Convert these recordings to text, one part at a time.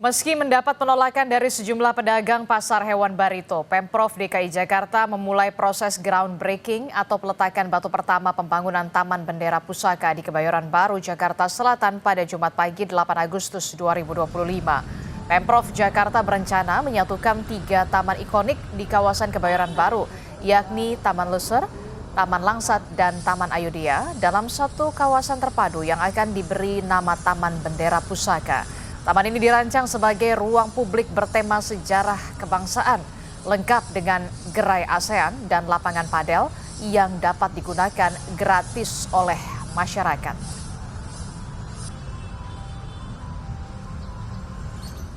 Meski mendapat penolakan dari sejumlah pedagang pasar hewan Barito, Pemprov DKI Jakarta memulai proses groundbreaking atau peletakan batu pertama pembangunan Taman Bendera Pusaka di Kebayoran Baru, Jakarta Selatan pada Jumat pagi 8 Agustus 2025. Pemprov Jakarta berencana menyatukan 3 taman ikonik di kawasan Kebayoran Baru, yakni Taman Leser, Taman Langsat, dan Taman Ayodhya dalam satu kawasan terpadu yang akan diberi nama Taman Bendera Pusaka. Taman ini dirancang sebagai ruang publik bertema sejarah kebangsaan, lengkap dengan gerai ASEAN dan lapangan padel yang dapat digunakan gratis oleh masyarakat.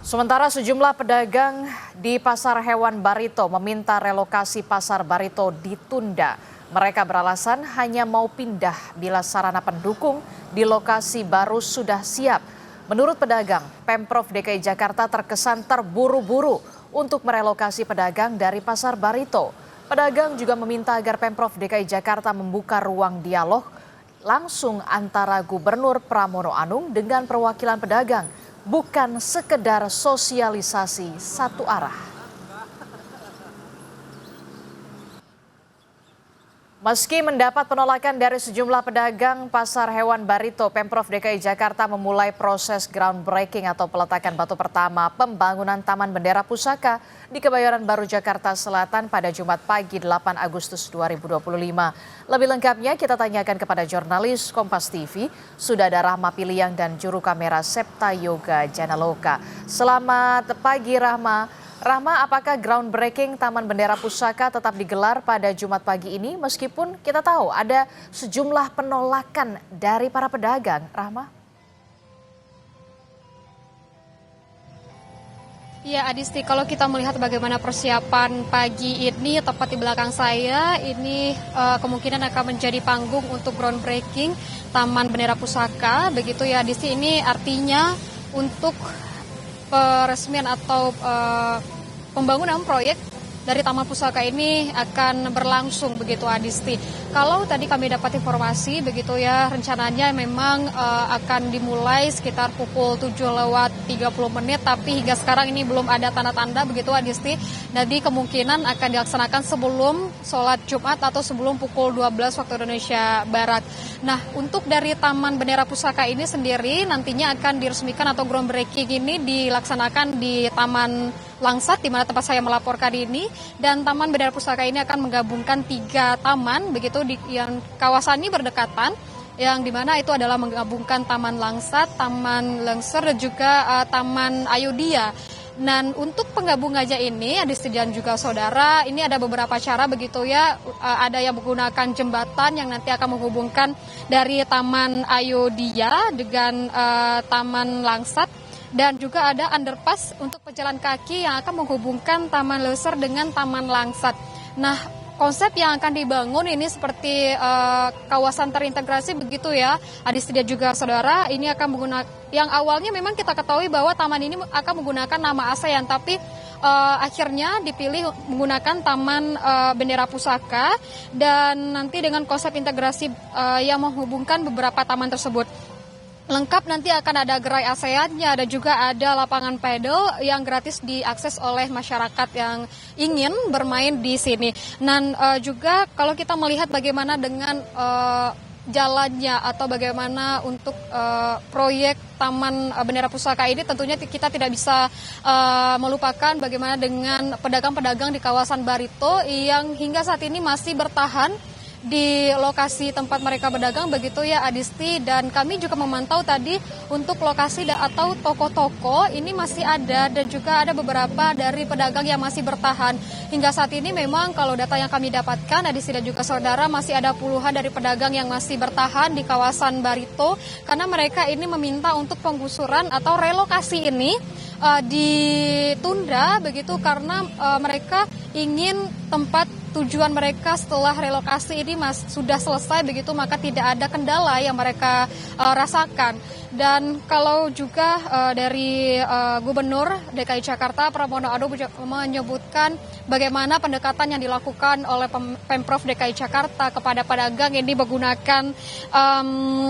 Sementara sejumlah pedagang di Pasar Hewan Barito meminta relokasi Pasar Barito ditunda. Mereka beralasan hanya mau pindah bila sarana pendukung di lokasi baru sudah siap. Menurut pedagang, Pemprov DKI Jakarta terkesan terburu-buru untuk merelokasi pedagang dari Pasar Barito. Pedagang juga meminta agar Pemprov DKI Jakarta membuka ruang dialog langsung antara Gubernur Pramono Anung dengan perwakilan pedagang, bukan sekedar sosialisasi satu arah. Meski mendapat penolakan dari sejumlah pedagang Pasar Hewan Barito, Pemprov DKI Jakarta memulai proses groundbreaking atau peletakan batu pertama pembangunan Taman Bendera Pusaka di Kebayoran Baru, Jakarta Selatan pada Jumat pagi 8 Agustus 2025. Lebih lengkapnya kita tanyakan kepada jurnalis Kompas TV, sudah ada Rahma Piliang dan juru kamera Septa Yoga Janaloka. Selamat pagi Rahma. Rahma, apakah groundbreaking Taman Bendera Pusaka tetap digelar pada Jumat pagi ini meskipun kita tahu ada sejumlah penolakan dari para pedagang, Rahma? Ya Adisti, kalau kita melihat bagaimana persiapan pagi ini, tepat di belakang saya, ini kemungkinan akan menjadi panggung untuk groundbreaking Taman Bendera Pusaka. Begitu ya Adisti, ini artinya untuk peresmian atau pembangunan proyek dari Taman Pusaka ini akan berlangsung begitu Adisti. Kalau tadi kami dapat informasi begitu ya, rencananya memang akan dimulai sekitar pukul 7:30 tapi hingga sekarang ini belum ada tanda-tanda begitu Adisti. Jadi kemungkinan akan dilaksanakan sebelum sholat Jumat atau sebelum pukul 12 waktu Indonesia Barat. Nah, untuk dari Taman Bendera Pusaka ini sendiri nantinya akan diresmikan atau groundbreaking ini dilaksanakan di Taman Langsat, di mana tempat saya melaporkan ini, dan Taman Bendera Pusaka ini akan menggabungkan 3 taman begitu yang kawasan ini berdekatan, yang dimana itu adalah menggabungkan Taman Langsat, Taman Leser, dan juga Taman Ayodhya. Dan untuk penggabungannya ini, Adisti dan juga saudara, ini ada beberapa cara begitu ya. Ada yang menggunakan jembatan yang nanti akan menghubungkan dari Taman Ayodhya dengan Taman Langsat. Dan juga ada underpass untuk pejalan kaki yang akan menghubungkan Taman Leser dengan Taman Langsat. Nah, konsep yang akan dibangun ini seperti kawasan terintegrasi begitu ya, Adisti dan juga saudara. Ini akan menggunakan, yang awalnya memang kita ketahui bahwa taman ini akan menggunakan nama ASEAN, tapi akhirnya dipilih menggunakan Taman Bendera Pusaka, dan nanti dengan konsep integrasi yang menghubungkan beberapa taman tersebut. Lengkap nanti akan ada gerai ASEAN-nya, dan juga ada lapangan padel yang gratis diakses oleh masyarakat yang ingin bermain di sini. Dan juga kalau kita melihat bagaimana dengan jalannya atau bagaimana untuk proyek Taman Bendera Pusaka ini, tentunya kita tidak bisa melupakan bagaimana dengan pedagang-pedagang di kawasan Barito yang hingga saat ini masih bertahan di lokasi tempat mereka berdagang begitu ya Adisti. Dan kami juga memantau tadi untuk lokasi atau toko-toko ini masih ada, dan juga ada beberapa dari pedagang yang masih bertahan. Hingga saat ini memang kalau data yang kami dapatkan Adisti dan juga saudara, masih ada puluhan dari pedagang yang masih bertahan di kawasan Barito, karena mereka ini meminta untuk penggusuran atau relokasi ini ditunda begitu, karena mereka ingin tempat tujuan mereka setelah relokasi ini sudah selesai begitu, maka tidak ada kendala yang mereka rasakan. Dan kalau juga dari Gubernur DKI Jakarta Pramono Anung menyebutkan bagaimana pendekatan yang dilakukan oleh Pemprov DKI Jakarta kepada pedagang ini menggunakan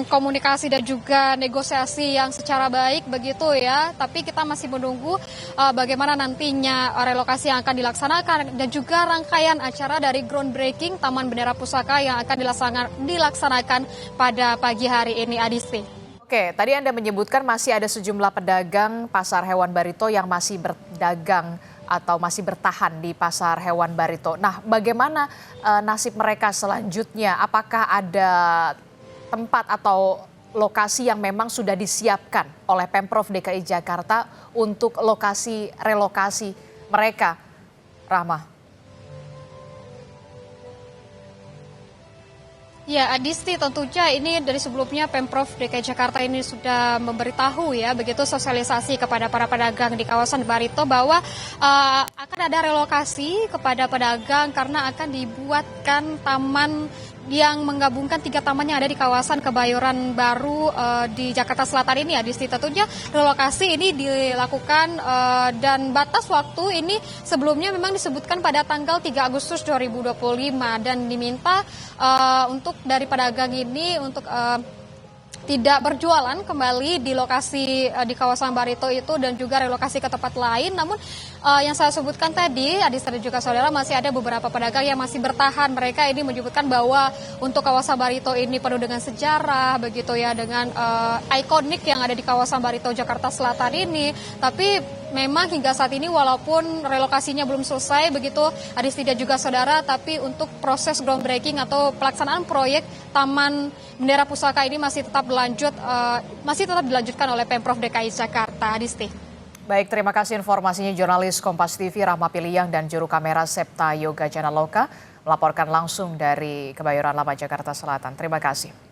komunikasi dan juga negosiasi yang secara baik begitu ya. Tapi kita masih menunggu bagaimana nantinya relokasi yang akan dilaksanakan dan juga rangkaian acara dari groundbreaking Taman Bendera Pusaka yang akan dilaksanakan pada pagi hari ini, Adisti. Oke, tadi Anda menyebutkan masih ada sejumlah pedagang pasar hewan Barito yang masih berdagang atau masih bertahan di pasar hewan Barito. Nah, bagaimana nasib mereka selanjutnya? Apakah ada tempat atau lokasi yang memang sudah disiapkan oleh Pemprov DKI Jakarta untuk lokasi relokasi mereka, Rahma? Ya, Adisti, tentunya ini dari sebelumnya Pemprov DKI Jakarta ini sudah memberitahu ya, begitu sosialisasi kepada para pedagang di kawasan Barito bahwa akan ada relokasi kepada pedagang karena akan dibuatkan taman yang menggabungkan 3 taman yang ada di kawasan Kebayoran Baru di Jakarta Selatan ini, Adisti. Tentunya relokasi ini dilakukan dan batas waktu ini sebelumnya memang disebutkan pada tanggal 3 Agustus 2025 dan diminta untuk dari pedagang ini untuk tidak berjualan kembali di lokasi di kawasan Barito itu dan juga relokasi ke tempat lain. Namun yang saya sebutkan tadi, Adista dan juga saudara, masih ada beberapa pedagang yang masih bertahan. Mereka ini menyebutkan bahwa untuk kawasan Barito ini penuh dengan sejarah, begitu ya, dengan ikonik yang ada di kawasan Barito Jakarta Selatan ini. Tapi memang hingga saat ini walaupun relokasinya belum selesai begitu, Adisti dan juga saudara, tapi untuk proses groundbreaking atau pelaksanaan proyek Taman Bendera Pusaka ini masih tetap dilanjutkan oleh Pemprov DKI Jakarta, Adisti. Baik, terima kasih informasinya jurnalis Kompas TV Rahma Piliyang dan juru kamera Septa Yoga Janaloka melaporkan langsung dari Kebayoran Lama Jakarta Selatan. Terima kasih.